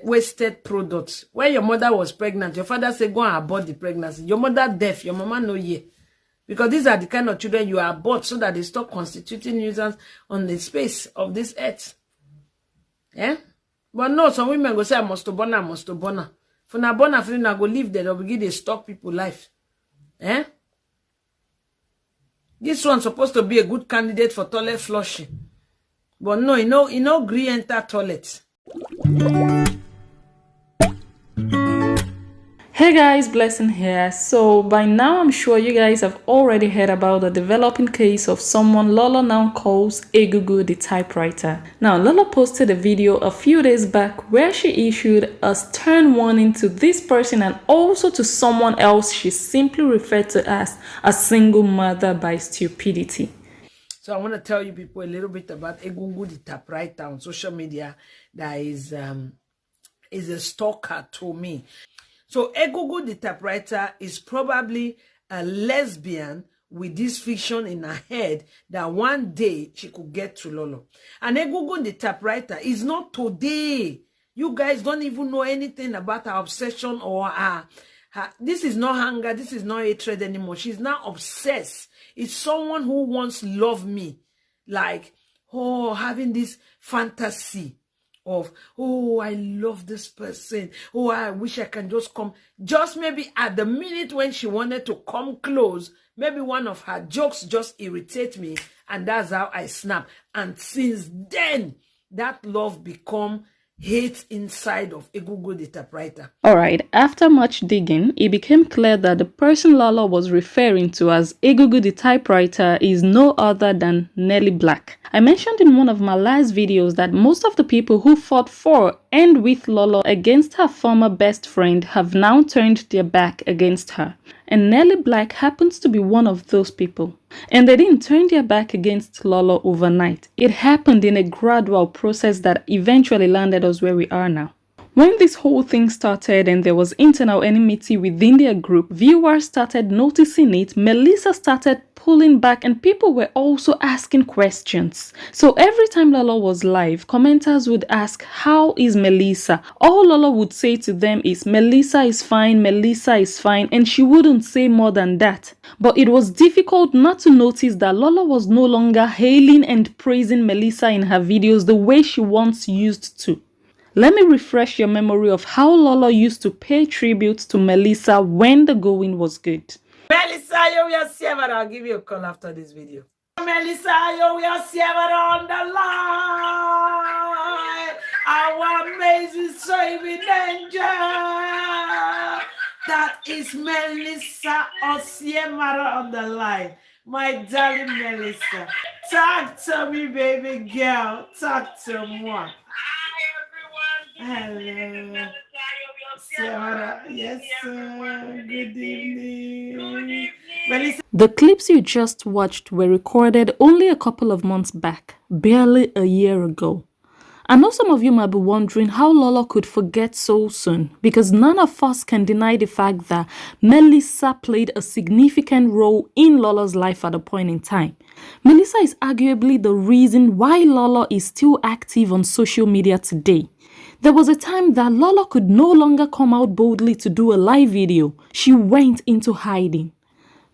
wasted products. When your mother was pregnant, your father said, go and abort the pregnancy. Your mother deaf, your mama no ye. Because these are the kind of children you abort so that they stop constituting nuisance on the space of this earth. Yeah? But no, some women go say, I must born. For na born after na go live there, they'll begin to stalk people life. Eh? This one's supposed to be a good candidate for toilet flushing. But no, you know, agree enter toilet. Hey guys, Blessing here. So by now I'm sure you guys have already heard about the developing case of someone Lolo now calls Egugu The Typewriter. Now Lolo posted a video a few days back where she issued a stern warning to this person and also to someone else she simply referred to as a single mother by Stupidity. So I want to tell you people a little bit about Egugu The Typewriter on social media that is a stalker to me. So Egugu The Typewriter is probably a lesbian with this fiction in her head that one day she could get to Lolo. And Egugu The Typewriter is not today. You guys don't even know anything about her obsession or her. This is not hunger. This is not hatred anymore. She's now obsessed. It's someone who once loved me. Like, oh, having this fantasy of, oh, I love this person. Oh, I wish I can just come. Just maybe at the minute when she wanted to come close, maybe one of her jokes just irritate me. And that's how I snap. And since then, that love become hate inside of Egugu The Typewriter. Alright, after much digging, it became clear that the person Lolo was referring to as Egugu The Typewriter is no other than Nelly Black. I mentioned in one of my last videos that most of the people who fought for and with Lolo against her former best friend have now turned their back against her. And Nelly Black happens to be one of those people. And they didn't turn their back against Lolo overnight. It happened in a gradual process that eventually landed us where we are now. When this whole thing started and there was internal enmity within their group, viewers started noticing it, Melissa started pulling back, and people were also asking questions. So every time Lolo was live, commenters would ask, how is Melissa? All Lolo would say to them is, Melissa is fine, Melissa is fine, and she wouldn't say more than that. But it was difficult not to notice that Lolo was no longer hailing and praising Melissa in her videos the way she once used to. Let me refresh your memory of how Lolo used to pay tribute to Melissa when the going was good. Melissa, you will see her. I'll give you a call after this video. Melissa, you will see her on the line. Our amazing saving angel. That is Melissa Osiemara on the line. My darling Melissa. Talk to me, baby girl. Talk to me. Hello. Sarah. Yes, sir. Good evening. The clips you just watched were recorded only a couple of months back, barely a year ago. I know some of you might be wondering how Lolo could forget so soon, because none of us can deny the fact that Melissa played a significant role in Lolo's life at a point in time. Melissa is arguably the reason why Lolo is still active on social media today. There was a time that Lolo could no longer come out boldly to do a live video. She went into hiding.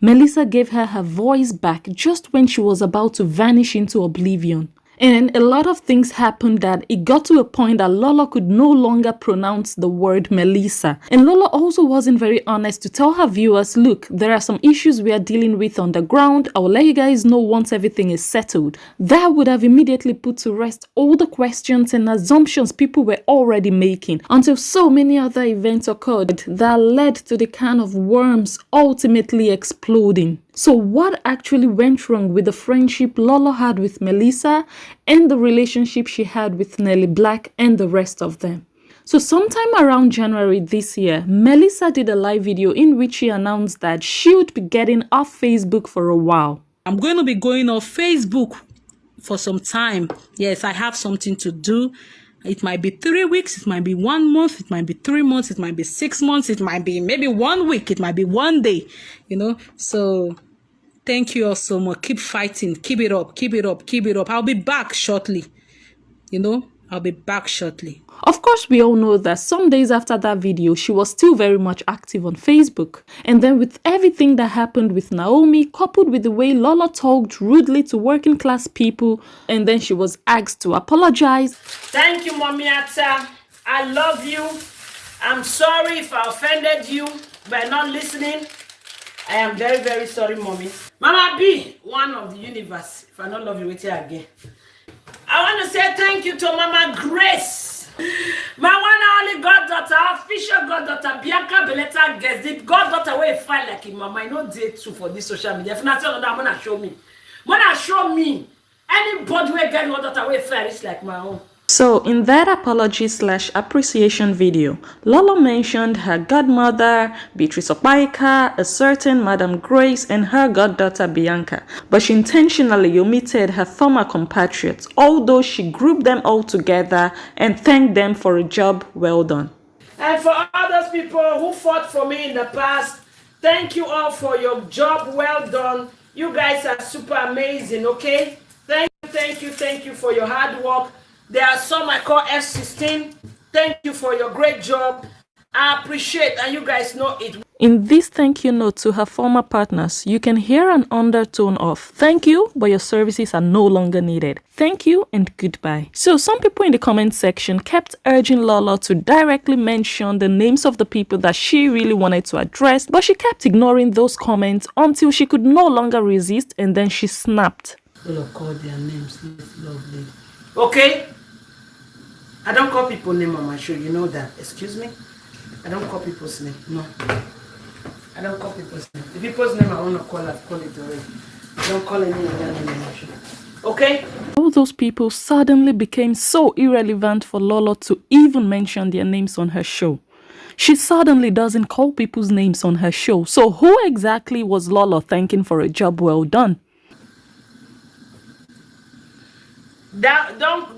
Melissa gave her voice back just when she was about to vanish into oblivion. And a lot of things happened that it got to a point that Lolo could no longer pronounce the word Melissa. And Lolo also wasn't very honest to tell her viewers, look, there are some issues we are dealing with on the ground. I will let you guys know once everything is settled. That would have immediately put to rest all the questions and assumptions people were already making, until so many other events occurred that led to the can of worms ultimately exploding. So what actually went wrong with the friendship Lolo had with Melissa and the relationship she had with Nelly Black and the rest of them? So sometime around January this year, Melissa did a live video in which she announced that she would be getting off Facebook for a while. I'm going to be going off Facebook for some time. Yes, I have something to do. It might be 3 weeks, it might be 1 month, it might be 3 months, it might be 6 months, it might be maybe 1 week, it might be 1 day, you know. So thank you all so much. Keep fighting, keep it up, keep it up, keep it up. I'll be back shortly, you know. I'll be back shortly. Of course, we all know that some days after that video, she was still very much active on Facebook. And then with everything that happened with Naomi, coupled with the way Lola talked rudely to working class people, and then she was asked to apologize. Thank you, Mommy Atta. I love you. I'm sorry if I offended you by not listening. I am very, very sorry, Mommy. Mama B, one of the universe. If I don't love you, wait here again. I want to say thank you to Mama Grace. My one and only goddaughter, official goddaughter, Bianca Beletta guest. The goddaughter will fight like him, Mama. I know day two for this social media. If not, I'm gonna show me. Wanna show me. Anybody will get goddaughter will fight it's like my own. So in that apology/appreciation video, Lolo mentioned her godmother, Beatrice Opaika, a certain Madam Grace, and her goddaughter Bianca, but she intentionally omitted her former compatriots, although she grouped them all together and thanked them for a job well done. And for all those people who fought for me in the past, thank you all for your job well done. You guys are super amazing, okay? Thank you for your hard work. There are some I call F16. Thank you for your great job. I appreciate, and you guys know it. In this thank you note to her former partners, you can hear an undertone of thank you, but your services are no longer needed. Thank you and goodbye. So some people in the comment section kept urging Lolo to directly mention the names of the people that she really wanted to address, but she kept ignoring those comments until she could no longer resist, and then she snapped. Lolo called their names. Lovely. Okay? I don't call people name on my show, you know that. Excuse me? I don't call people's name. No. I don't call people's name. The people's name I want to call, I've called it already. I don't call any other name on my show. Okay? All those people suddenly became so irrelevant for Lolo to even mention their names on her show. She suddenly doesn't call people's names on her show. So who exactly was Lolo thanking for a job well done?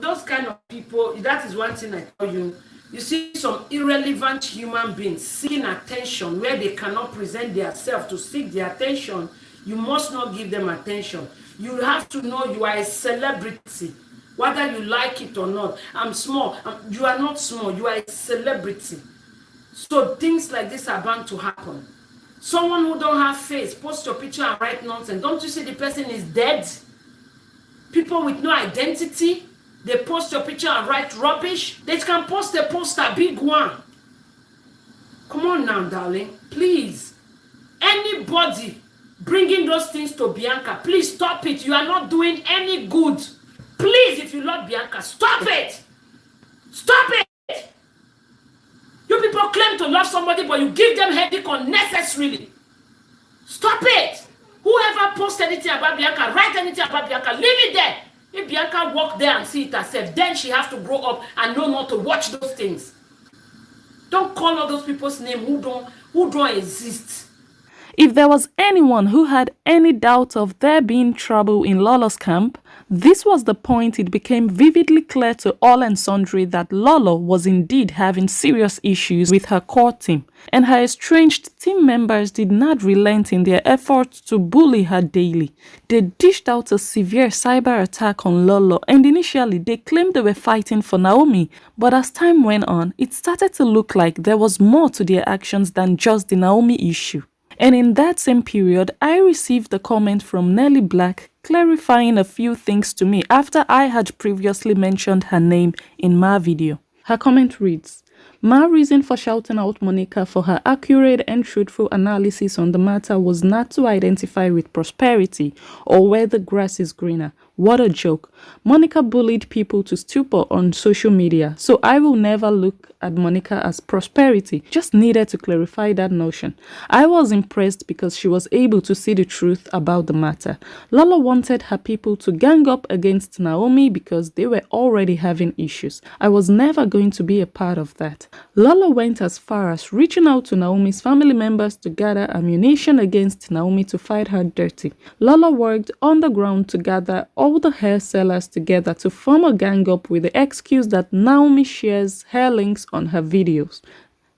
Those kind of people, that is one thing I tell you. You see some irrelevant human beings seeking attention where they cannot present themselves to seek their attention. You must not give them attention. You have to know you are a celebrity, whether you like it or not. I'm small. You are not small. You are a celebrity. So things like this are bound to happen. Someone who don't have face, post your picture and write nonsense. Don't you see the person is dead? People with no identity, they post your picture and write rubbish. They can post a poster, big one. Come on now, darling. Please. Anybody bringing those things to Bianca, please stop it. You are not doing any good. Please, if you love Bianca, stop it. Stop it. You people claim to love somebody, but you give them headache unnecessarily. Stop it. Whoever posts anything about Bianca, write anything about Bianca, leave it there. If Bianca walk there and see it herself, then she has to grow up and know not to watch those things. Don't call all those people's name who don't exist. If there was anyone who had any doubt of there being trouble in Lolo's camp, this was the point it became vividly clear to all and sundry that Lolo was indeed having serious issues with her core team, and her estranged team members did not relent in their efforts to bully her daily. They dished out a severe cyber attack on Lolo, and initially they claimed they were fighting for Naomi, but as time went on, it started to look like there was more to their actions than just the Naomi issue. And in that same period, I received a comment from Nelly Black clarifying a few things to me after I had previously mentioned her name in my video. Her comment reads, "My reason for shouting out Monica for her accurate and truthful analysis on the matter was not to identify with prosperity or where the grass is greener. What a joke. Monica bullied people to stupor on social media, so I will never look at Monica as prosperity. Just needed to clarify that notion. I was impressed because she was able to see the truth about the matter. Lolo wanted her people to gang up against Naomi because they were already having issues. I was never going to be a part of that. Lolo went as far as reaching out to Naomi's family members to gather ammunition against Naomi to fight her dirty. Lolo worked on the ground to gather all the hair sellers together to form a gang up with the excuse that Naomi shares hair links on her videos.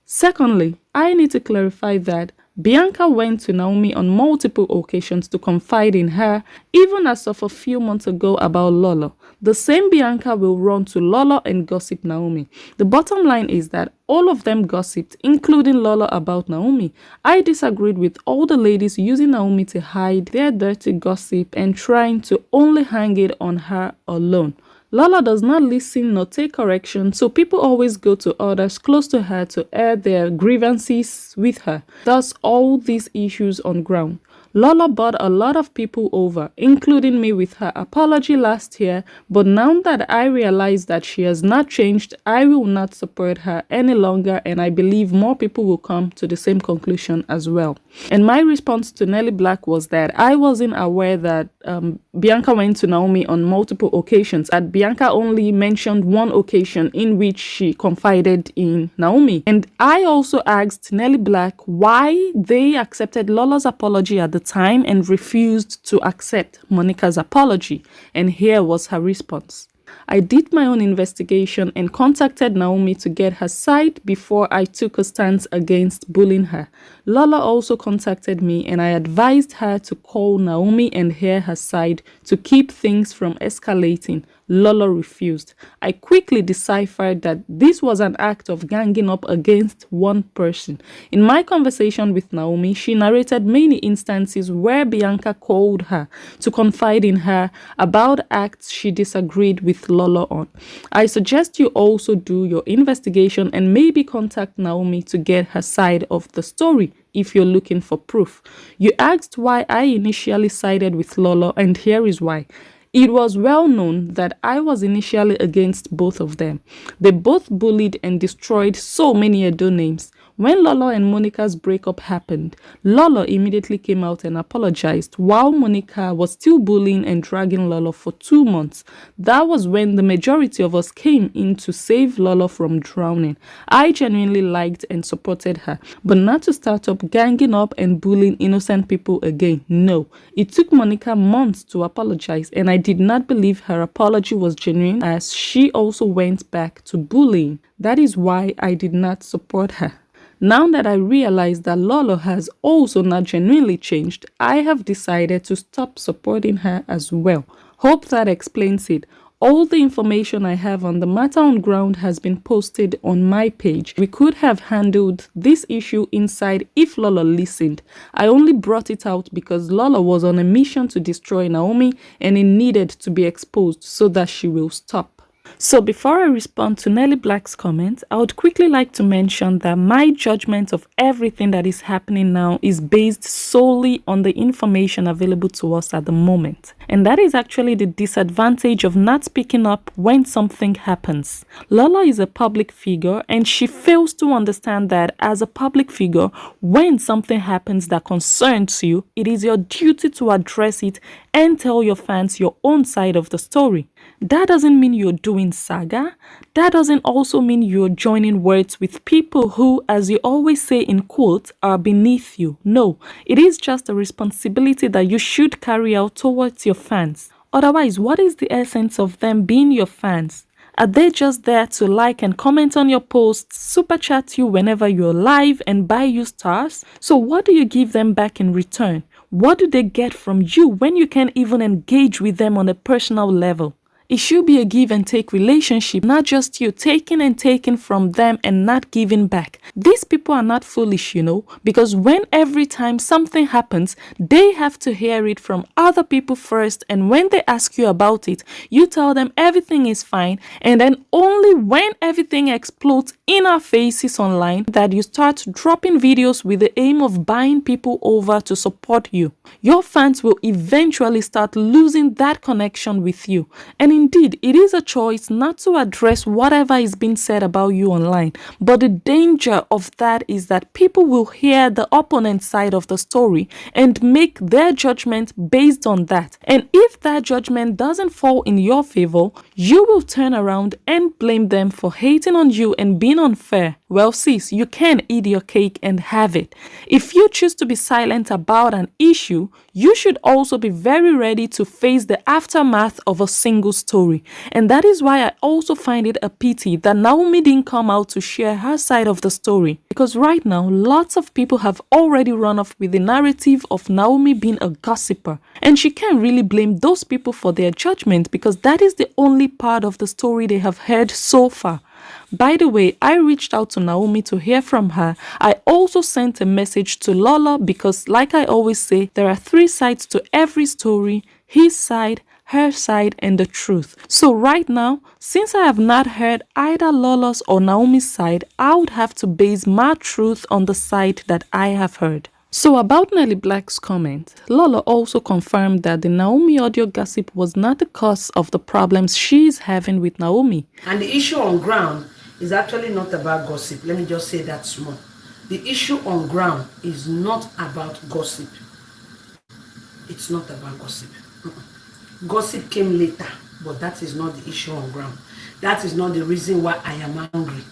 Secondly, I need to clarify that Bianca went to Naomi on multiple occasions to confide in her, even as of a few months ago about Lolo. The same Bianca will run to Lolo and gossip Naomi. The bottom line is that all of them gossiped, including Lolo, about Naomi. I disagreed with all the ladies using Naomi to hide their dirty gossip and trying to only hang it on her alone. Lola does not listen nor take correction, so people always go to others close to her to air their grievances with her. Thus, all these issues on ground. Lola bought a lot of people over, including me, with her apology last year, but now that I realize that she has not changed, I will not support her any longer, and I believe more people will come to the same conclusion as well. And my response to Nelly Black was that I wasn't aware that Bianca went to Naomi on multiple occasions, that Bianca only mentioned one occasion in which she confided in Naomi. And I also asked Nelly Black why they accepted Lola's apology at the time and refused to accept Monika's apology. And here was her response. I did my own investigation and contacted Naomi to get her side before I took a stance against bullying her. Lola also contacted me and I advised her to call Naomi and hear her side to keep things from escalating. Lola refused. I quickly deciphered that this was an act of ganging up against one person. In my conversation with Naomi, she narrated many instances where Bianca called her to confide in her about acts she disagreed with Lola on. I suggest you also do your investigation and maybe contact Naomi to get her side of the story if you're looking for proof. You asked why I initially sided with Lola, and here is why. It was well known that I was initially against both of them. They both bullied and destroyed so many Edo names. When Lolo and Monika's breakup happened, Lolo immediately came out and apologized, while Monika was still bullying and dragging Lolo for 2 months. That was when the majority of us came in to save Lolo from drowning. I genuinely liked and supported her, but not to start up ganging up and bullying innocent people again. No, it took Monika months to apologize, and I did not believe her apology was genuine, as she also went back to bullying. That is why I did not support her. Now that I realize that Lolo has also not genuinely changed, I have decided to stop supporting her as well. Hope that explains it. All the information I have on the matter on ground has been posted on my page. We could have handled this issue inside if Lolo listened. I only brought it out because Lolo was on a mission to destroy Naomi and it needed to be exposed so that she will stop. So before I respond to Nelly Black's comment, I would quickly like to mention that my judgment of everything that is happening now is based solely on the information available to us at the moment. And that is actually the disadvantage of not speaking up when something happens. Lola is a public figure and she fails to understand that as a public figure, when something happens that concerns you, it is your duty to address it and tell your fans your own side of the story. That doesn't mean you're doing saga. That doesn't also mean you're joining words with people who, as you always say in quotes, are beneath you. No, it is just a responsibility that you should carry out towards your fans. Otherwise, what is the essence of them being your fans? Are they just there to like and comment on your posts, super chat you whenever you're live, and buy you stars? So what do you give them back in return? What do they get from you when you can't even engage with them on a personal level? It should be a give and take relationship, not just you taking and taking from them and not giving back. These people are not foolish, because when every time something happens, they have to hear it from other people first, and when they ask you about it, you tell them everything is fine, and then only when everything explodes in our faces online that you start dropping videos with the aim of buying people over to support you. Your fans will eventually start losing that connection with you. And indeed, it is a choice not to address whatever is being said about you online. But the danger of that is that people will hear the opponent side of the story and make their judgment based on that. And if that judgment doesn't fall in your favor, you will turn around and blame them for hating on you and being unfair. Well, sis, you can eat your cake and have it. If you choose to be silent about an issue, you should also be very ready to face the aftermath of a single story. And that is why I also find it a pity that Naomi didn't come out to share her side of the story. Because right now, lots of people have already run off with the narrative of Naomi being a gossiper. And she can't really blame those people for their judgment because that is the only part of the story they have heard so far. By the way, I reached out to Naomi to hear from her. I also sent a message to Lola because, like I always say, there are 3 sides to every story: his side, her side, and the truth. So right now, since I have not heard either Lola's or Naomi's side, I would have to base my truth on the side that I have heard. So about Nelly Black's comment, Lola also confirmed that the Naomi audio gossip was not the cause of the problems she is having with Naomi. And the issue on ground is actually not about gossip. Let me just say that small. The issue on ground is not about gossip. It's not about gossip. Gossip came later, but that is not the issue on ground. That is not the reason why I am angry.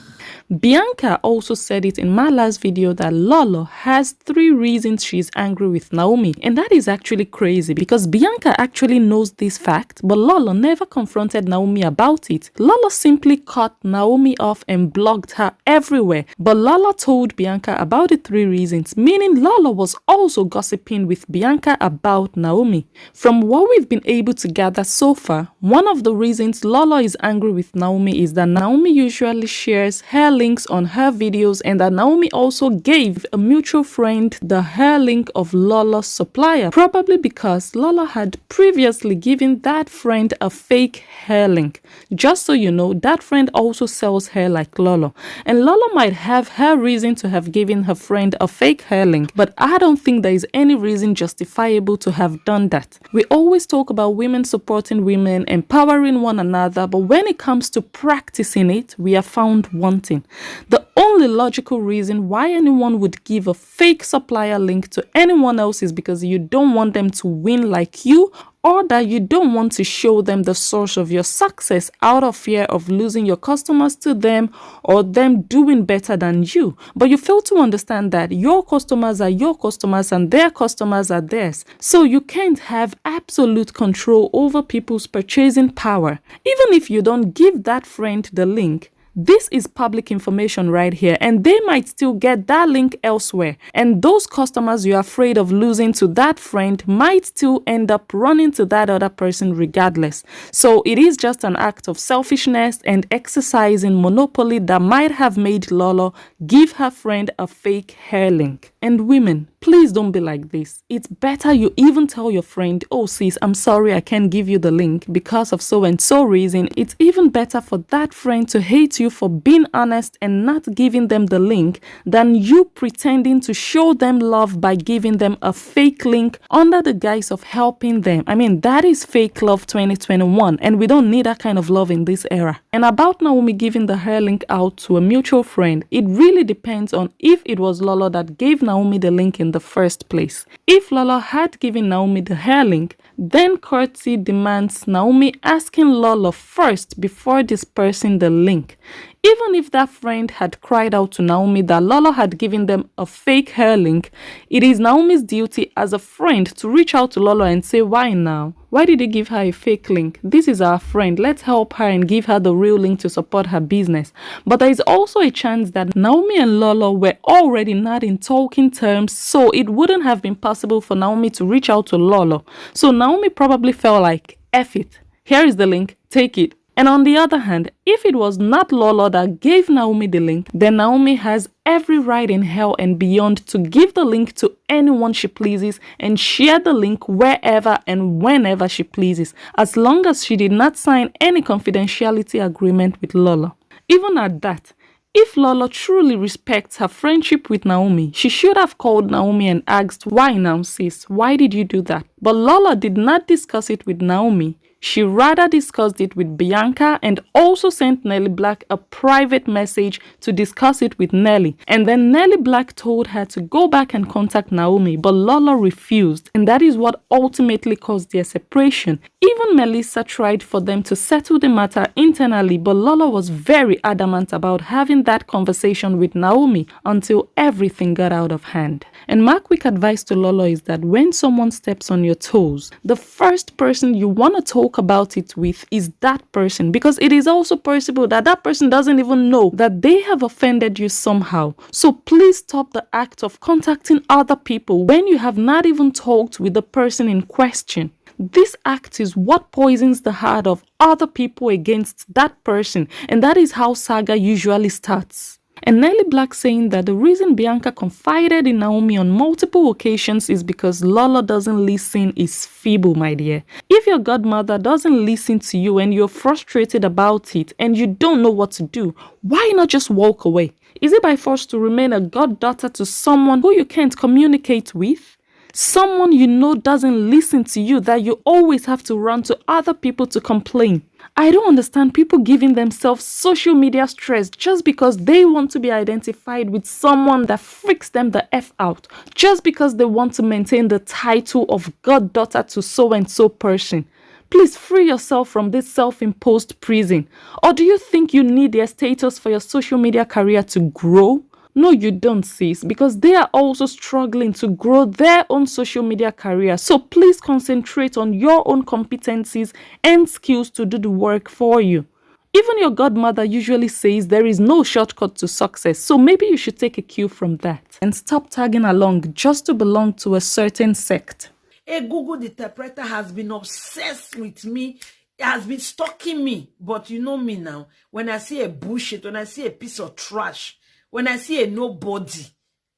Bianca also said it in my last video that Lolo has 3 reasons she's angry with Naomi, and that is actually crazy because Bianca actually knows this fact, but Lolo never confronted Naomi about it. Lolo simply cut Naomi off and blocked her everywhere, but Lolo told Bianca about the 3 reasons, meaning Lolo was also gossiping with Bianca about Naomi. From what we've been able to gather so far, one of the reasons Lolo is angry with Naomi is that Naomi usually shares hair links on her videos and that Naomi also gave a mutual friend the hair link of Lola's supplier, probably because Lola had previously given that friend a fake hair link. Just so you know, that friend also sells hair like Lolo, and Lola might have her reason to have given her friend a fake hair link, but I don't think there is any reason justifiable to have done that. We always talk about women supporting women, empowering one another, but when it comes to practicing it, we are found wanting. The only logical reason why anyone would give a fake supplier link to anyone else is because you don't want them to win like you, or that you don't want to show them the source of your success out of fear of losing your customers to them or them doing better than you. But you fail to understand that your customers are your customers and their customers are theirs. So you can't have absolute control over people's purchasing power. Even if you don't give that friend the link, this is public information right here, and they might still get that link elsewhere. And those customers you're afraid of losing to that friend might still end up running to that other person regardless. So it is just an act of selfishness and exercising monopoly that might have made Lolo give her friend a fake hair link. And women, please don't be like this. It's better you even tell your friend, oh sis, I'm sorry I can't give you the link because of so and so reason. It's even better for that friend to hate you for being honest and not giving them the link than you pretending to show them love by giving them a fake link under the guise of helping them. I mean, that is fake love 2021, and we don't need that kind of love in this era. And about Naomi giving the hair link out to a mutual friend, it really depends on if it was Lolo that gave Naomi the link in the first place. If Lolo had given Naomi the hair link, then courtesy demands Naomi asking Lolo first before dispersing the link. Even if that friend had cried out to Naomi that Lolo had given them a fake hair link, it is Naomi's duty as a friend to reach out to Lolo and say, why now? Why did you give her a fake link? This is our friend. Let's help her and give her the real link to support her business. But there is also a chance that Naomi and Lolo were already not in talking terms, so it wouldn't have been possible for Naomi to reach out to Lolo. So Naomi probably felt like, F it. Here is the link. Take it. And on the other hand, if it was not Lolo that gave Naomi the link, then Naomi has every right in hell and beyond to give the link to anyone she pleases and share the link wherever and whenever she pleases, as long as she did not sign any confidentiality agreement with Lolo. Even at that, if Lolo truly respects her friendship with Naomi, she should have called Naomi and asked, why now sis, why did you do that? But Lolo did not discuss it with Naomi. She rather discussed it with Bianca and also sent Nelly Black a private message to discuss it with Nelly. And then Nelly Black told her to go back and contact Naomi, but Lolo refused. And that is what ultimately caused their separation. Even Melissa tried for them to settle the matter internally, but Lolo was very adamant about having that conversation with Naomi until everything got out of hand. And my quick advice to Lolo is that when someone steps on your toes, the first person you want to talk talk about it with is that person, because it is also possible that that person doesn't even know that they have offended you somehow. So please stop the act of contacting other people when you have not even talked with the person in question. This act is what poisons the heart of other people against that person, and that is how saga usually starts. And Nelly Black saying that the reason Bianca confided in Naomi on multiple occasions is because Lolo doesn't listen is feeble, my dear. If your godmother doesn't listen to you and you're frustrated about it and you don't know what to do, why not just walk away? Is it by force to remain a goddaughter to someone who you can't communicate with? Someone you know doesn't listen to you, that you always have to run to other people to complain. I don't understand people giving themselves social media stress just because they want to be identified with someone that freaks them the F out, just because they want to maintain the title of goddaughter to so-and-so person. Please free yourself from this self-imposed prison. Or do you think you need their status for your social media career to grow? No, you don't, sis, because they are also struggling to grow their own social media career. So please concentrate on your own competencies and skills to do the work for you. Even your godmother usually says there is no shortcut to success, so maybe you should take a cue from that and stop tagging along just to belong to a certain sect. Egugu The Typewriter has been obsessed with me. It has been stalking me. But you know me now. When I see a bullshit, when I see a piece of trash, when I see a nobody,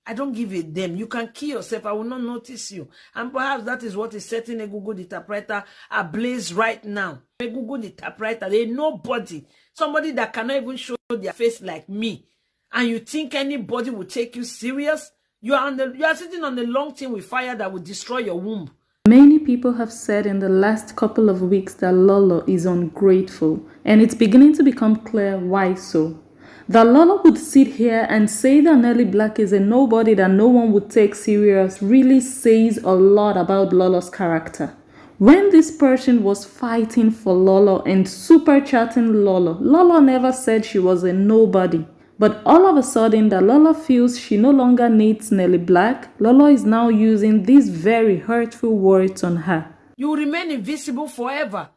I don't give a damn. You can kill yourself. I will not notice you. And perhaps that is what is setting Egugu The Typewriter ablaze right now. Egugu The Typewriter, they nobody. Somebody that cannot even show their face like me. And you think anybody will take you serious? You are sitting on a long thing with fire that will destroy your womb. Many people have said in the last couple of weeks that Lolo is ungrateful. And it's beginning to become clear why so. That Lolo would sit here and say that Nelly Black is a nobody that no one would take serious really says a lot about Lolo's character. When this person was fighting for Lolo and super chatting Lolo, Lolo never said she was a nobody. But all of a sudden that Lolo feels she no longer needs Nelly Black, Lolo is now using these very hurtful words on her. You will remain invisible forever.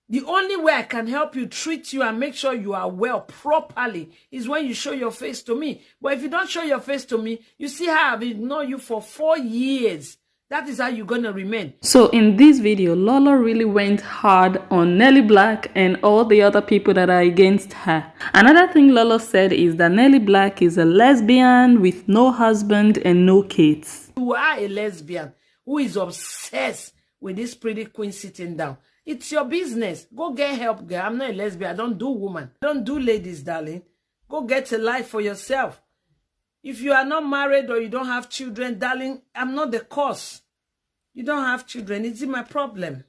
The only way I can help you, treat you, and make sure you are well properly is when you show your face to me. But if you don't show your face to me, you see how I've ignored you for 4 years. That is how you're going to remain. So in this video, Lolo really went hard on Nelly Black and all the other people that are against her. Another thing Lolo said is that Nelly Black is a lesbian with no husband and no kids. You are a lesbian who is obsessed with this pretty queen sitting down. It's your business. Go get help, girl. I'm not a lesbian. I don't do woman. I don't do ladies, darling. Go get a life for yourself. If you are not married or you don't have children, darling, I'm not the cause. You don't have children. It's my problem.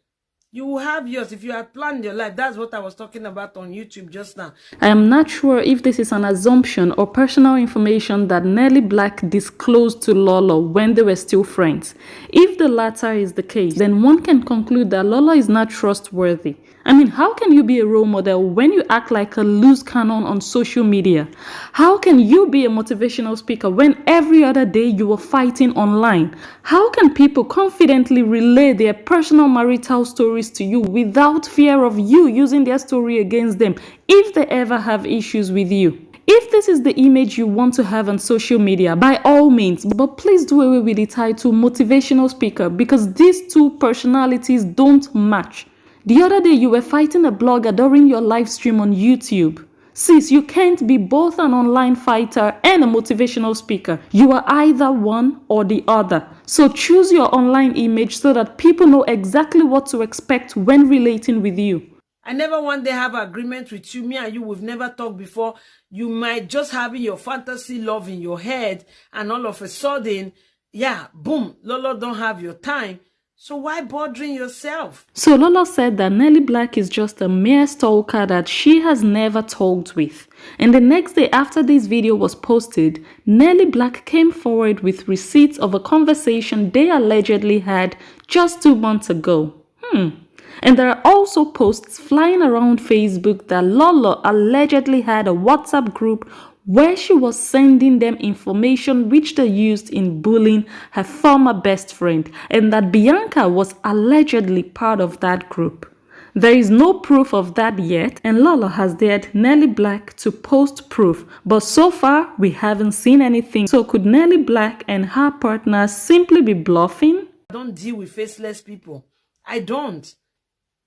You will have yours if you had planned your life. That's what I was talking about on YouTube just now. I am not sure if this is an assumption or personal information that Nelly Black disclosed to Lolo when they were still friends. If the latter is the case, then one can conclude that Lolo is not trustworthy. I mean, how can you be a role model when you act like a loose cannon on social media? How can you be a motivational speaker when every other day you are fighting online? How can people confidently relay their personal marital stories to you without fear of you using their story against them if they ever have issues with you? If this is the image you want to have on social media, by all means, but please do away with the title motivational speaker because these two personalities don't match. The other day, you were fighting a blogger during your live stream on YouTube. Sis, you can't be both an online fighter and a motivational speaker. You are either one or the other. So choose your online image so that people know exactly what to expect when relating with you. I never one day have an agreement with you. Me and you, we've never talked before. You might just have your fantasy love in your head and all of a sudden, yeah, boom, Lolo don't have your time. So why bothering yourself? So Lolo said that Nelly Black is just a mere stalker that she has never talked with. And the next day after this video was posted, Nelly Black came forward with receipts of a conversation they allegedly had just 2 months ago. And there are also posts flying around Facebook that Lolo allegedly had a WhatsApp group where she was sending them information which they used in bullying her former best friend, and that Bianca was allegedly part of that group. There is no proof of that yet, and Lolo has dared Nelly Black to post proof, but so far we haven't seen anything. So could Nelly Black and her partners simply be bluffing? I don't deal with faceless people. I don't.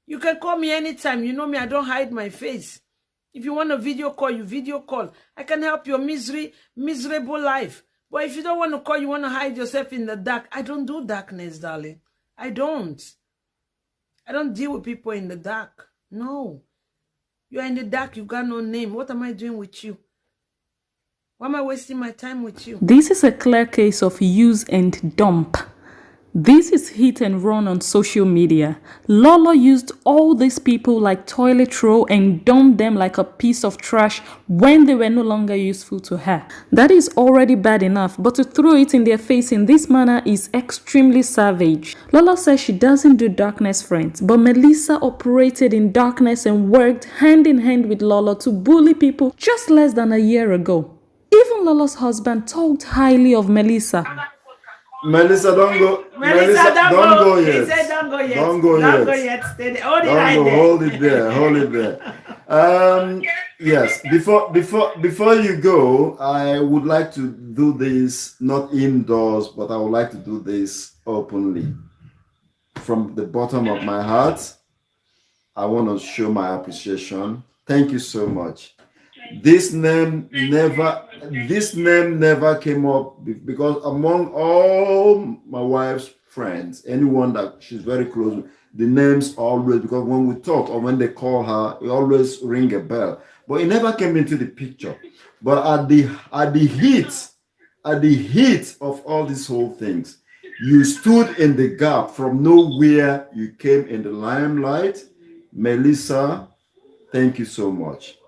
You can call me anytime. You know me, I don't hide my face. If you want a video call, you video call. I can help your miserable life. But if you don't want to call, you want to hide yourself in the dark. I don't do darkness, darling. I don't. I don't deal with people in the dark. No. You are in the dark, you got no name. What am I doing with you? Why am I wasting my time with you? This is a clear case of use and dump. This is hit and run on social media. Lolo used all these people like toilet roll and dumped them like a piece of trash when they were no longer useful to her. That is already bad enough, but to throw it in their face in this manner is extremely savage. Lolo says she doesn't do darkness friends, but Melissa operated in darkness and worked hand in hand with Lolo to bully people just less than a year ago. Even Lolo's husband talked highly of Melissa. Melissa, don't go. Melissa, don't go yet. He said, don't go yet. Don't go Don't yet. go yet. Stay there. Hold it Don't right go. there. Hold it there. Hold it there. Yes. Before you go, I would like to do this not indoors, but I would like to do this openly. From the bottom of my heart, I want to show my appreciation. Thank you so much. This name never came up because among all my wife's friends, anyone that she's very close with, the names always, because when we talk or when they call her, it always ring a bell. But it never came into the picture. But at the heat of all these whole things, you stood in the gap from nowhere. You came in the limelight. Melissa, thank you so much.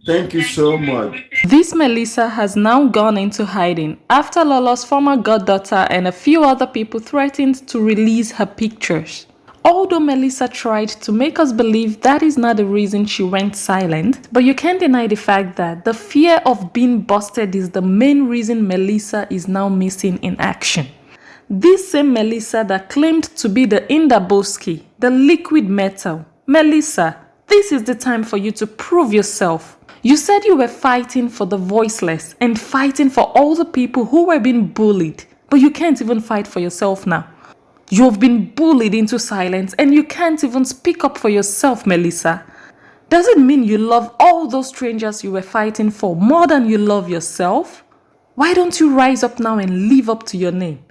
Thank you so much. This Melissa has now gone into hiding after Lolo's former goddaughter and a few other people threatened to release her pictures. Although Melissa tried to make us believe that is not the reason she went silent, but you can't deny the fact that the fear of being busted is the main reason Melissa is now missing in action. This same Melissa that claimed to be the Indaboski, the liquid metal. Melissa, this is the time for you to prove yourself. You said you were fighting for the voiceless and fighting for all the people who were being bullied, but you can't even fight for yourself now. You have been bullied into silence and you can't even speak up for yourself, Melissa. Does it mean you love all those strangers you were fighting for more than you love yourself? Why don't you rise up now and live up to your name?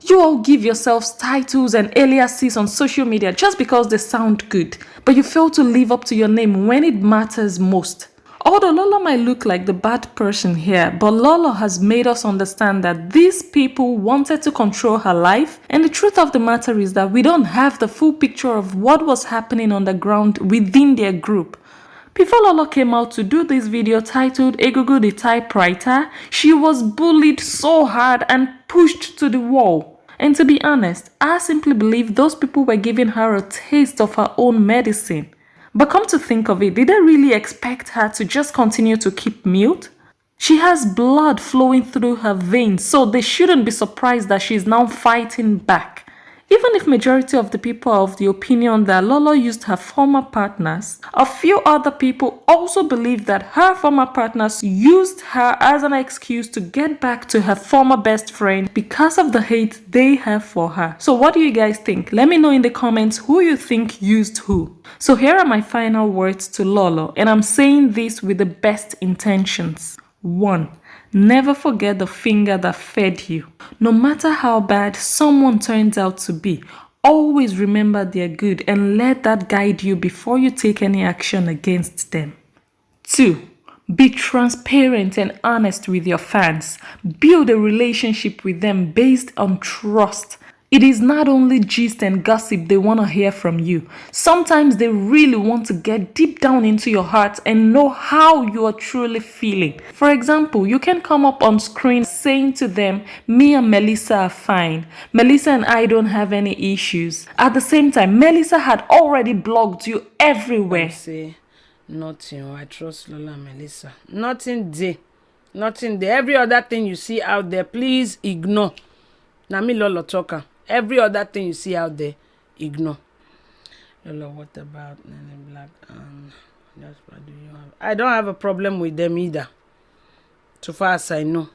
You all give yourselves titles and aliases on social media just because they sound good, but you fail to live up to your name when it matters most. Although Lolo might look like the bad person here, but Lolo has made us understand that these people wanted to control her life, and the truth of the matter is that we don't have the full picture of what was happening on the ground within their group. Before Lolo came out to do this video titled Egugu The Typewriter, she was bullied so hard and pushed to the wall. And to be honest, I simply believe those people were giving her a taste of her own medicine. But come to think of it, did they really expect her to just continue to keep mute? She has blood flowing through her veins, so they shouldn't be surprised that she's now fighting back. Even if majority of the people are of the opinion that Lolo used her former partners, a few other people also believe that her former partners used her as an excuse to get back to her former best friend because of the hate they have for her. So what do you guys think? Let me know in the comments who you think used who. So here are my final words to Lolo, and I'm saying this with the best intentions. 1. Never forget the finger that fed you. No matter how bad someone turns out to be, always remember they're good and let that guide you before you take any action against them. 2. Be transparent and honest with your fans. Build a relationship with them based on trust. It is not only gist and gossip they want to hear from you. Sometimes they really want to get deep down into your heart and know how you are truly feeling. For example, you can come up on screen saying to them, me and Melissa are fine. Melissa and I don't have any issues. At the same time, Melissa had already blocked you everywhere. Say nothing. I trust Lola and Melissa. Nothing there. Nothing there. Every other thing you see out there, please ignore. Now me Lolo talker. Every other thing you see out there, ignore. Lolo, what about Nelly Black and that's what do you have? I don't have a problem with them either. So far as I know.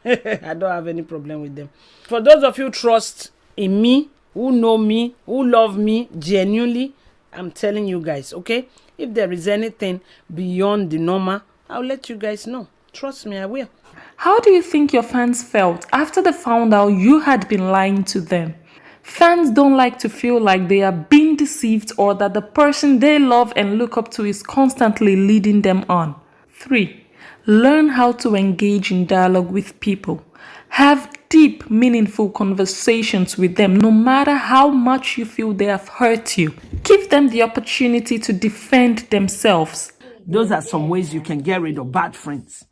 I don't have any problem with them. For those of you who trust in me, who know me, who love me genuinely, I'm telling you guys, okay? If there is anything beyond the normal, I'll let you guys know. Trust me, I will. How do you think your fans felt after they found out you had been lying to them? Fans don't like to feel like they are being deceived or that the person they love and look up to is constantly leading them on. 3. Learn how to engage in dialogue with people. Have deep, meaningful conversations with them no matter how much you feel they have hurt you. Give them the opportunity to defend themselves. Those are some ways you can get rid of bad friends.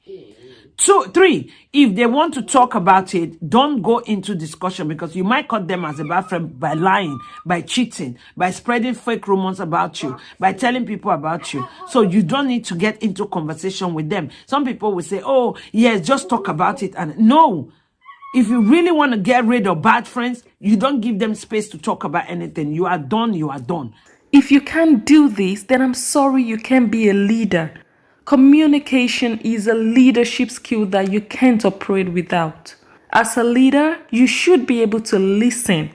2, 3, if they want to talk about it, don't go into discussion because you might cut them as a bad friend by lying, by cheating, by spreading fake rumors about you, by telling people about you. So you don't need to get into conversation with them. Some people will say, oh, yes, just talk about it. And no, if you really want to get rid of bad friends, you don't give them space to talk about anything. You are done, you are done. If you can't do this, then I'm sorry you can't be a leader. Communication is a leadership skill that you can't operate without. As a leader, you should be able to listen.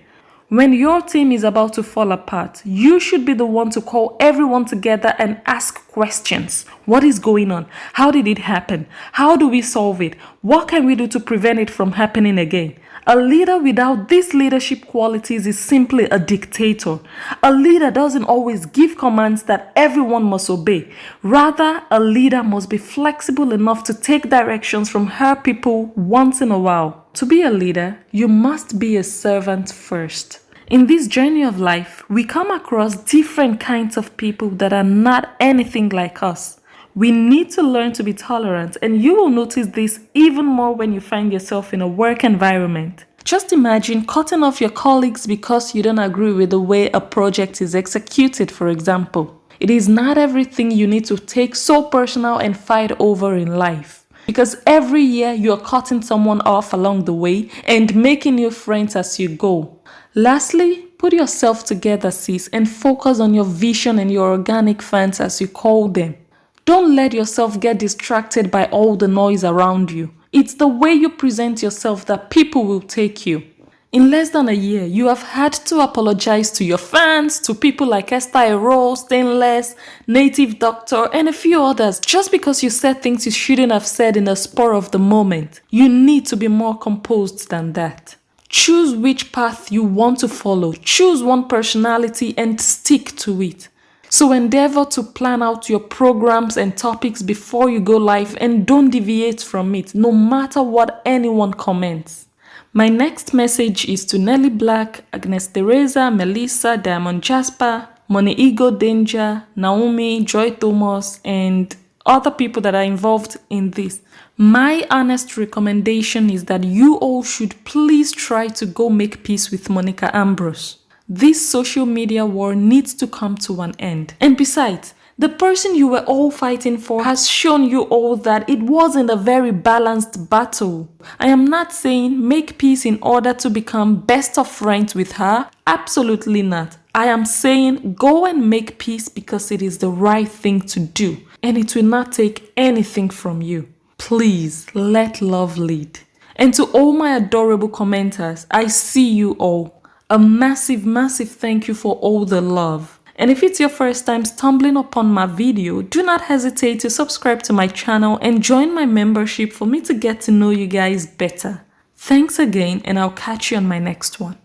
When your team is about to fall apart, you should be the one to call everyone together and ask questions. What is going on? How did it happen? How do we solve it? What can we do to prevent it from happening again? A leader without these leadership qualities is simply a dictator. A leader doesn't always give commands that everyone must obey. Rather, a leader must be flexible enough to take directions from her people once in a while. To be a leader, you must be a servant first. In this journey of life, we come across different kinds of people that are not anything like us. We need to learn to be tolerant, and you will notice this even more when you find yourself in a work environment. Just imagine cutting off your colleagues because you don't agree with the way a project is executed, for example. It is not everything you need to take so personal and fight over in life. Because every year you are cutting someone off along the way and making new friends as you go. Lastly, put yourself together, sis, and focus on your vision and your organic fans as you call them. Don't let yourself get distracted by all the noise around you. It's the way you present yourself that people will take you. In less than a year, you have had to apologize to your fans, to people like Esther Rose, Stainless, Native Doctor, and a few others just because you said things you shouldn't have said in the spur of the moment. You need to be more composed than that. Choose which path you want to follow. Choose one personality and stick to it. So endeavor to plan out your programs and topics before you go live and don't deviate from it, no matter what anyone comments. My next message is to Nelly Black, Agnes Teresa, Melissa, Diamond Jasper, Money Ego Danger, Naomi, Joy Thomas, and other people that are involved in this. My honest recommendation is that you all should please try to go make peace with Monica Ambrose. This social media war needs to come to an end. And besides, the person you were all fighting for has shown you all that it wasn't a very balanced battle. I am not saying make peace in order to become best of friends with her. Absolutely not. I am saying go and make peace because it is the right thing to do. And it will not take anything from you. Please let love lead. And to all my adorable commenters, I see you all. A massive, massive thank you for all the love. And if it's your first time stumbling upon my video, do not hesitate to subscribe to my channel and join my membership for me to get to know you guys better. Thanks again, and I'll catch you on my next one.